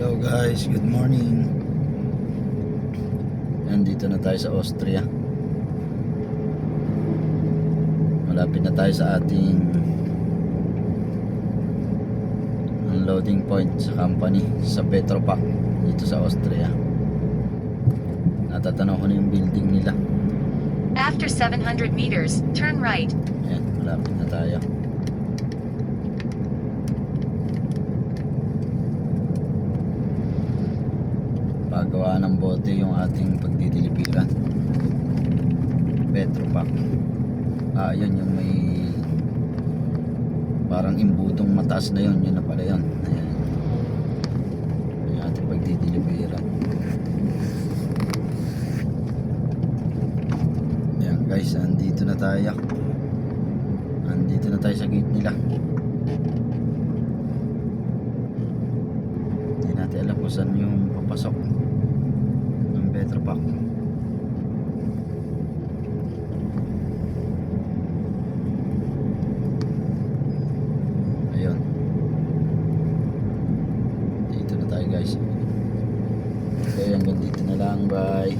Hello guys, good morning. Nandito na tayo sa Austria. Malapit na tayo sa ating unloading point sa company sa Petropac dito sa Austria. Natatanaw ko na yung building nila. After 700 meters, turn right. Ayan, malapit na tayo. Pagawa ng bote yung ating pagdidilipiran. Petropac. Yun yung may parang imbutong mataas na yun. Yun na pala yun. Ayan. Yung ating pagdidilipiran. Ayan guys, andito na tayo. Andito na tayo sa gate nila. Hindi natin alam kung saan yung papasok ng Petropac. Ayun. Dito na tayo guys. Okay, hanggang dito na lang. Bye.